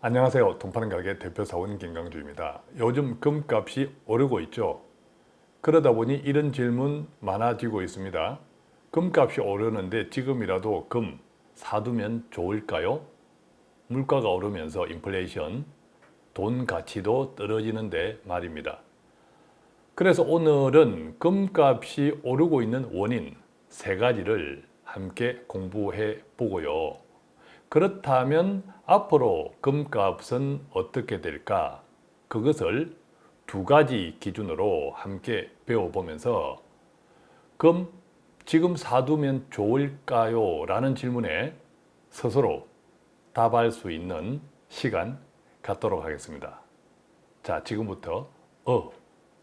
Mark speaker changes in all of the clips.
Speaker 1: 안녕하세요. 돈파는 가게 대표사원 김강주입니다. 요즘 금값이 오르고 있죠. 그러다 보니 이런 질문 많아지고 있습니다. 금값이 오르는데 지금이라도 금 사두면 좋을까요? 물가가 오르면서 인플레이션, 돈 가치도 떨어지는데 말입니다. 그래서 오늘은 금값이 오르고 있는 원인 세 가지를 함께 공부해 보고요. 그렇다면 앞으로 금값은 어떻게 될까? 그것을 두 가지 기준으로 함께 배워보면서 금 지금 사두면 좋을까요? 라는 질문에 스스로 답할 수 있는 시간 갖도록 하겠습니다. 자, 지금부터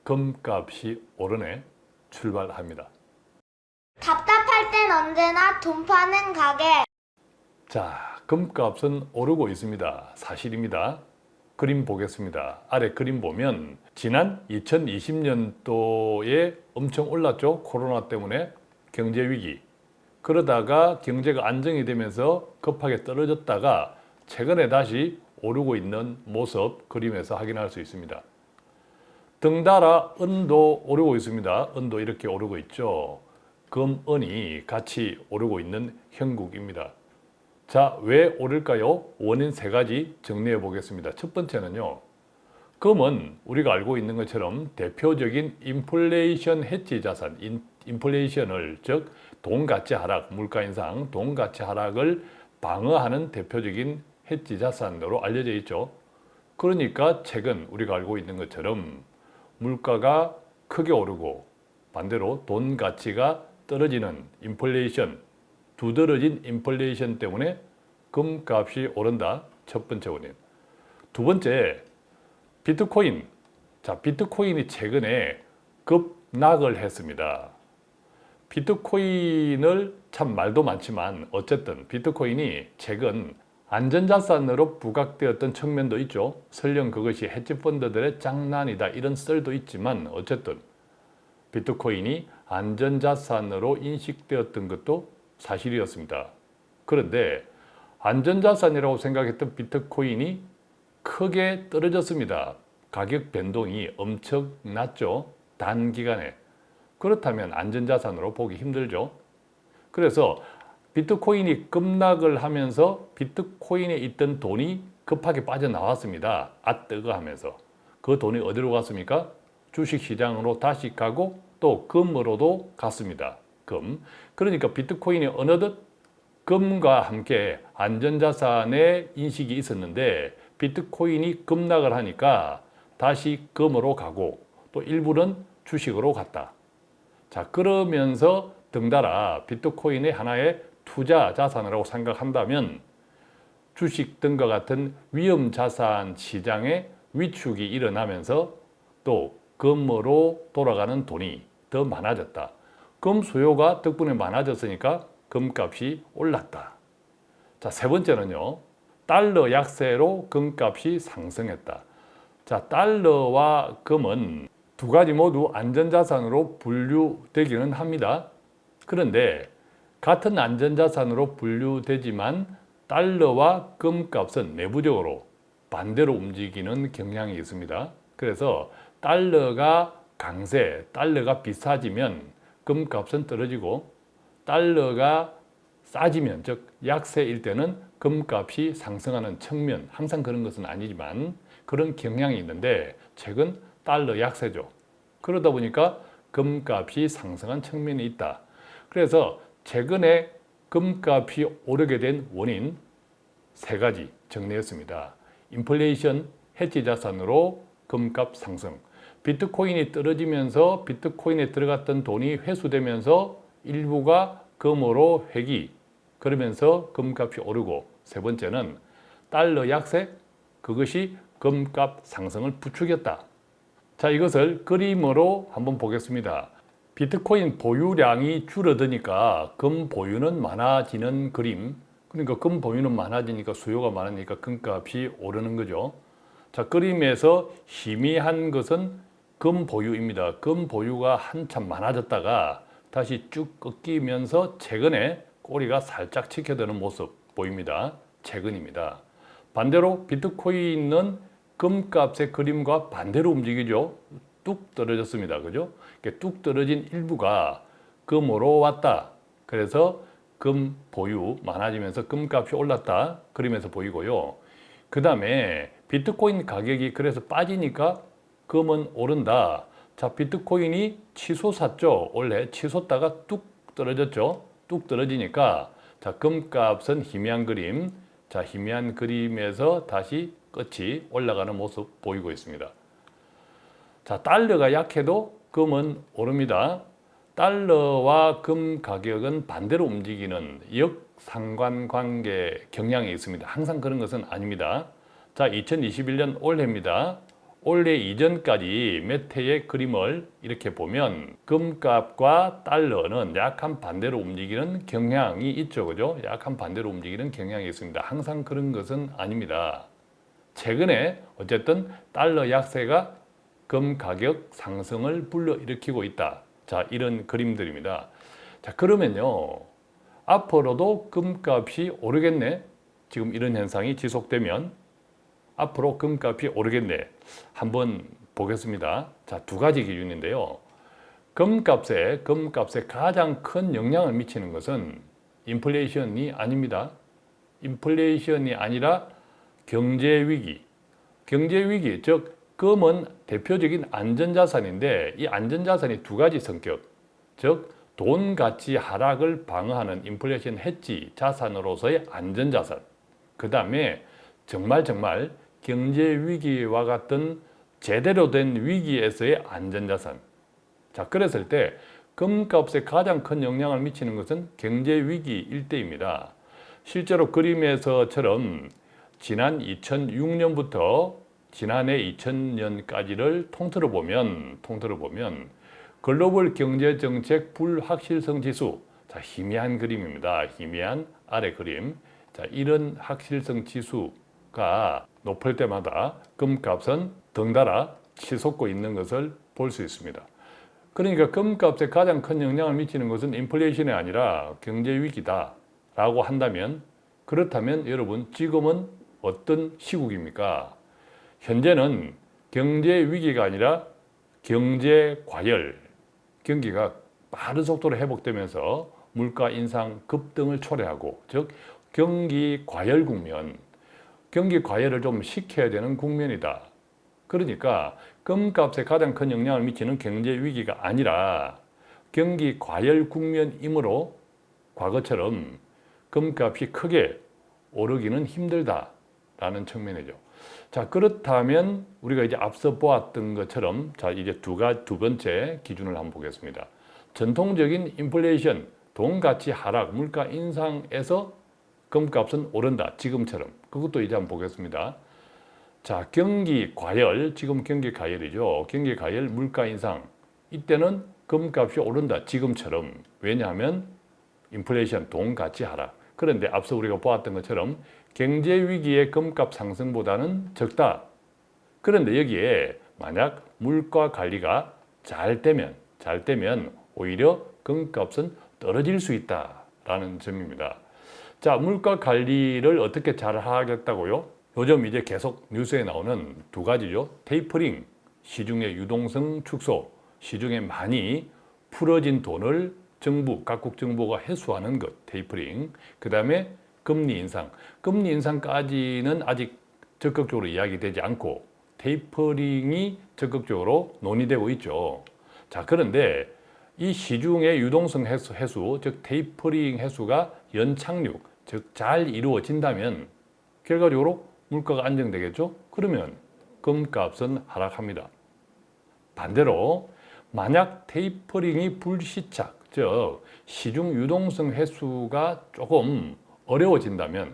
Speaker 1: 금값이 오르네 출발합니다.
Speaker 2: 답답할 땐 언제나 돈 파는 가게.
Speaker 1: 자, 금값은 오르고 있습니다. 사실입니다. 그림 보겠습니다. 아래 그림 보면 지난 2020년도에 엄청 올랐죠. 코로나 때문에 경제위기. 그러다가 경제가 안정이 되면서 급하게 떨어졌다가 최근에 다시 오르고 있는 모습 그림에서 확인할 수 있습니다. 덩달아 은도 오르고 있습니다. 은도 이렇게 오르고 있죠. 금, 은이 같이 오르고 있는 형국입니다. 자, 왜 오를까요? 원인 세 가지 정리해 보겠습니다. 첫 번째는요. 금은 우리가 알고 있는 것처럼 대표적인 인플레이션 해지 자산, 인플레이션을 즉 돈 가치 하락, 물가 인상, 돈 가치 하락을 방어하는 대표적인 해지 자산으로 알려져 있죠. 그러니까 최근 우리가 알고 있는 것처럼 물가가 크게 오르고 반대로 돈 가치가 떨어지는 인플레이션, 두드러진 인플레이션 때문에 금값이 오른다. 첫 번째 원인. 두 번째, 비트코인. 자, 비트코인이 최근에 급락을 했습니다. 비트코인을 참 말도 많지만 어쨌든 비트코인이 최근 안전자산으로 부각되었던 측면도 있죠. 설령 그것이 헤지펀드들의 장난이다 이런 썰도 있지만 어쨌든 비트코인이 안전자산으로 인식되었던 것도 사실이었습니다. 그런데 안전자산이라고 생각했던 비트코인이 크게 떨어졌습니다. 가격 변동이 엄청났죠. 단기간에. 그렇다면 안전자산으로 보기 힘들죠. 그래서 비트코인이 급락을 하면서 비트코인에 있던 돈이 급하게 빠져나왔습니다. 아 뜨거 하면서. 그 돈이 어디로 갔습니까? 주식시장으로 다시 가고 또 금으로도 갔습니다. 금. 그러니까 비트코인이 어느덧 금과 함께 안전자산의 인식이 있었는데 비트코인이 급락을 하니까 다시 금으로 가고 또 일부는 주식으로 갔다. 자, 그러면서 덩달아 비트코인의 하나의 투자 자산이라고 생각한다면 주식 등과 같은 위험 자산 시장의 위축이 일어나면서 또 금으로 돌아가는 돈이 더 많아졌다. 금 수요가 덕분에 많아졌으니까 금값이 올랐다. 자, 세 번째는요. 달러 약세로 금값이 상승했다. 자, 달러와 금은 두 가지 모두 안전자산으로 분류되기는 합니다. 그런데 같은 안전자산으로 분류되지만 달러와 금값은 내부적으로 반대로 움직이는 경향이 있습니다. 그래서 달러가 강세, 달러가 비싸지면 금값은 떨어지고 달러가 싸지면 즉 약세일 때는 금값이 상승하는 측면, 항상 그런 것은 아니지만 그런 경향이 있는데 최근 달러 약세죠. 그러다 보니까 금값이 상승한 측면이 있다. 그래서 최근에 금값이 오르게 된 원인 세 가지 정리했습니다. 인플레이션 해지 자산으로 금값 상승, 비트코인이 떨어지면서 비트코인에 들어갔던 돈이 회수되면서 일부가 금으로 회귀, 그러면서 금값이 오르고 세 번째는 달러 약세, 그것이 금값 상승을 부추겼다. 자, 이것을 그림으로 한번 보겠습니다. 비트코인 보유량이 줄어드니까 금 보유는 많아지는 그림. 그러니까 금 보유는 많아지니까 수요가 많으니까 금값이 오르는 거죠. 자, 그림에서 희미한 것은 금 보유입니다. 금 보유가 한참 많아졌다가 다시 쭉 꺾이면서 최근에 꼬리가 살짝 치켜드는 모습 보입니다. 최근입니다. 반대로 비트코인은 금값의 그림과 반대로 움직이죠. 뚝 떨어졌습니다. 그죠? 이렇게 뚝 떨어진 일부가 금으로 왔다. 그래서 금 보유 많아지면서 금값이 올랐다. 그림에서 보이고요. 그 다음에 비트코인 가격이 그래서 빠지니까 금은 오른다. 자, 비트코인이 치솟았죠. 원래 치솟다가 뚝 떨어졌죠. 뚝 떨어지니까 자, 금값은 희미한 그림. 자, 희미한 그림에서 다시 끝이 올라가는 모습 보이고 있습니다. 자, 달러가 약해도 금은 오릅니다. 달러와 금 가격은 반대로 움직이는 역상관관계 경향이 있습니다. 항상 그런 것은 아닙니다. 자, 2021년 올해입니다. 올해 이전까지 몇 해의 그림을 이렇게 보면 금값과 달러는 약간 반대로 움직이는 경향이 있죠. 그죠? 약간 반대로 움직이는 경향이 있습니다. 항상 그런 것은 아닙니다. 최근에 어쨌든 달러 약세가 금 가격 상승을 불러일으키고 있다. 자, 이런 그림들입니다. 자, 그러면요. 앞으로도 금값이 오르겠네. 지금 이런 현상이 지속되면 앞으로 금값이 오르겠네. 한번 보겠습니다. 자, 두 가지 기준인데요. 금값에 가장 큰 영향을 미치는 것은 인플레이션이 아닙니다. 인플레이션이 아니라 경제위기. 경제위기, 즉 금은 대표적인 안전자산인데 이 안전자산이 두 가지 성격, 즉 돈 가치 하락을 방어하는 인플레이션 해지 자산으로서의 안전자산. 그 다음에 정말 경제 위기와 같은 제대로 된 위기에서의 안전자산. 자, 그랬을 때 금값에 가장 큰 영향을 미치는 것은 경제 위기일 때입니다. 실제로 그림에서처럼 지난 2006년부터 지난해 2000년까지를 통틀어 보면 글로벌 경제정책 불확실성 지수, 자, 희미한 그림입니다. 희미한 아래 그림. 자, 이런 확실성 지수가 높을 때마다 금값은 덩달아 치솟고 있는 것을 볼 수 있습니다. 그러니까 금값에 가장 큰 영향을 미치는 것은 인플레이션이 아니라 경제 위기다라고 한다면, 그렇다면 여러분 지금은 어떤 시국입니까? 현재는 경제 위기가 아니라 경제 과열, 경기가 빠른 속도로 회복되면서 물가 인상 급등을 초래하고, 즉 경기 과열 국면, 경기 과열을 좀 시켜야 되는 국면이다. 그러니까 금값에 가장 큰 영향을 미치는 경제 위기가 아니라 경기 과열 국면이므로 과거처럼 금값이 크게 오르기는 힘들다라는 측면이죠. 자, 그렇다면 우리가 이제 앞서 보았던 것처럼, 자, 이제 두 번째 기준을 한번 보겠습니다. 전통적인 인플레이션, 돈 가치 하락, 물가 인상에서 금값은 오른다. 지금처럼. 그것도 이제 한번 보겠습니다. 자, 경기 과열, 지금 경기 과열이죠. 경기 과열, 물가 인상. 이때는 금값이 오른다. 지금처럼. 왜냐하면 인플레이션, 돈 가치 하락. 그런데 앞서 우리가 보았던 것처럼 경제 위기의 금값 상승보다는 적다. 그런데 여기에 만약 물가 관리가 잘 되면 오히려 금값은 떨어질 수 있다라는 점입니다. 자, 물가 관리를 어떻게 잘 하겠다고요? 요즘 이제 계속 뉴스에 나오는 두 가지죠. 테이퍼링, 시중의 유동성 축소, 시중에 많이 풀어진 돈을 각국 정부가 회수하는 것, 테이퍼링. 그 다음에 금리 인상. 금리 인상까지는 아직 적극적으로 이야기되지 않고 테이퍼링이 적극적으로 논의되고 있죠. 자, 그런데 이 시중의 유동성 해수, 즉 테이퍼링 해수가 연착륙, 즉 잘 이루어진다면 결과적으로 물가가 안정되겠죠? 그러면 금값은 하락합니다. 반대로 만약 테이퍼링이 불시착, 즉 시중 유동성 해수가 조금 어려워진다면,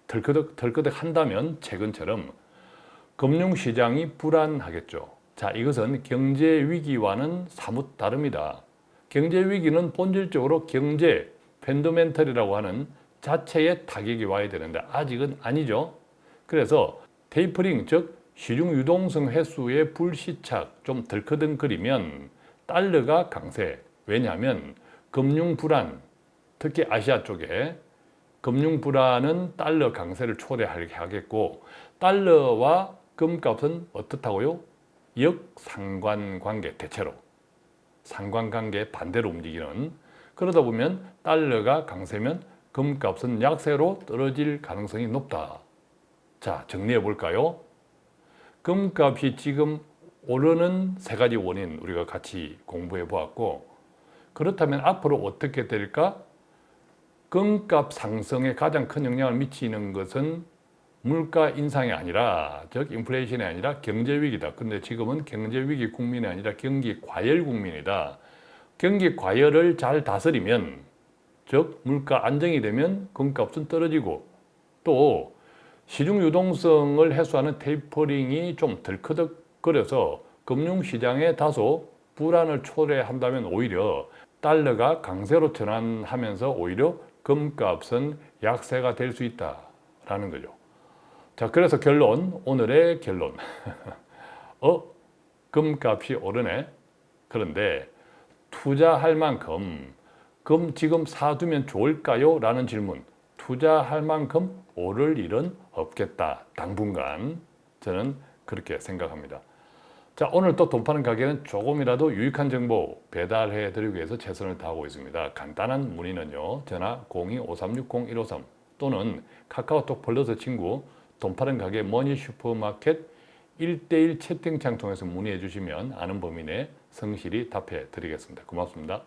Speaker 1: 덜커덕 한다면 최근처럼 금융시장이 불안하겠죠. 자, 이것은 경제 위기와는 사뭇 다릅니다. 경제 위기는 본질적으로 경제 펀더멘털이라고 하는 자체의 타격이 와야 되는데 아직은 아니죠. 그래서 테이퍼링, 즉 시중 유동성 회수의 불시착, 좀 덜커덩거리면 달러가 강세. 왜냐하면 금융 불안, 특히 아시아 쪽에 금융 불안은 달러 강세를 초래하게 하겠고 달러와 금값은 어떻다고요? 역상관관계 대체로 상관관계 반대로 움직이는 그러다 보면 달러가 강세면 금값은 약세로 떨어질 가능성이 높다. 자, 정리해 볼까요? 금값이 지금 오르는 세 가지 원인 우리가 같이 공부해 보았고 그렇다면 앞으로 어떻게 될까? 금값 상승에 가장 큰 영향을 미치는 것은 물가 인상이 아니라 즉 인플레이션이 아니라 경제 위기다. 근데 지금은 경제 위기 국민이 아니라 경기 과열 국민이다. 경기 과열을 잘 다스리면 즉 물가 안정이 되면 금값은 떨어지고 또 시중 유동성을 해소하는 테이퍼링이 좀 덜커덕거려서 금융시장에 다소 불안을 초래한다면 오히려 달러가 강세로 전환하면서 오히려 금값은 약세가 될 수 있다라는 거죠. 자, 그래서 결론, 오늘의 결론. 금값이 오르네. 그런데 투자할 만큼 금 지금 사두면 좋을까요? 라는 질문. 투자할 만큼 오를 일은 없겠다. 당분간. 저는 그렇게 생각합니다. 자, 오늘 또 돈 파는 가게는 조금이라도 유익한 정보 배달해 드리기 위해서 최선을 다하고 있습니다. 간단한 문의는요. 전화 02-5360-153 또는 카카오톡 플러스 친구 돈 파는 가게 머니 슈퍼마켓 1대1 채팅창 통해서 문의해 주시면 아는 범위 내 성실히 답해 드리겠습니다. 고맙습니다.